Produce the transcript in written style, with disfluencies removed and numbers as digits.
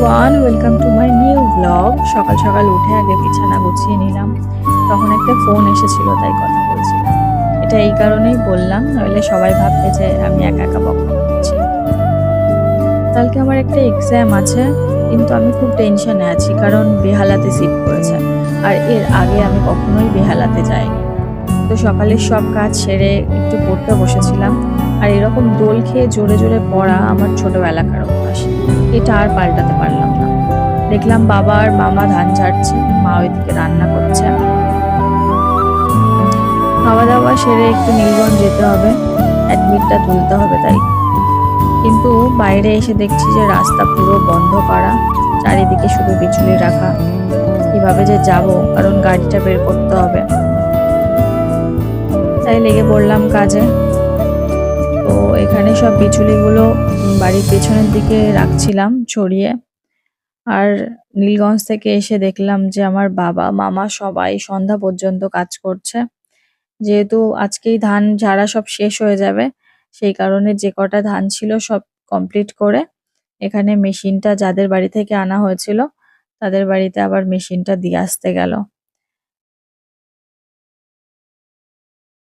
Everyone, welcome to my new blog. সকাল সকাল উঠে আগে বিছানা গুছিয়ে নিলাম। তখন একটা ফোন এসেছিল, তাই কথা বলছিলাম। এটা এই কারণেই বললাম, নইলে সবাই ভাববে যে আমি একা একা বকবক করছি। কালকে আমার একটা এক্সাম আছে, কিন্তু আমি খুব টেনশনে আছি কারণ বেহালাতে সিট পড়েছে। আর এর আগে আমি কখনোই বেহালাতে যাইনি। তো সকালের সব কাজ সেরে একটু পড়তে বসেছিলাম। আর এরকম দোল খেয়ে জোরে জোরে পড়া আমার ছোটবেলাকার অভ্যাস। এটা আর পাল্টাতে পারলাম না। দেখলাম বাবা আর মামা ধান ঝাড়ছে, মা ওইদিকে রান্না করছে। খাওয়া দাওয়া সেরে একটু নীলগঞ্জ যেতে হবে, অ্যাডমিটটা তুলতে হবে তাই। কিন্তু বাইরে এসে দেখছি যে রাস্তা পুরো বন্ধ করা, চারিদিকে শুধু বিচুলি রাখা। কিভাবে যে যাব, কারণ গাড়িটা বের করতে হবে। তাই লেগে পড়লাম কাজে। তো এখানে সব বিচুলিগুলো বাড়ির পেছনের দিকে রাখছিলাম ছড়িয়ে। আর নীলগঞ্জ থেকে এসে দেখলাম যে আমার বাবা মামা সবাই সন্ধ্যা পর্যন্ত কাজ করছে। যেহেতু আজকেই ধান ঝাড়া সব শেষ হয়ে যাবে, সেই কারণে যে কটা ধান ছিল সব কমপ্লিট করে এখানে মেশিনটা যাদের বাড়ি থেকে আনা হয়েছিল তাদের বাড়িতে আবার মেশিনটা দিয়ে আসতে গেল।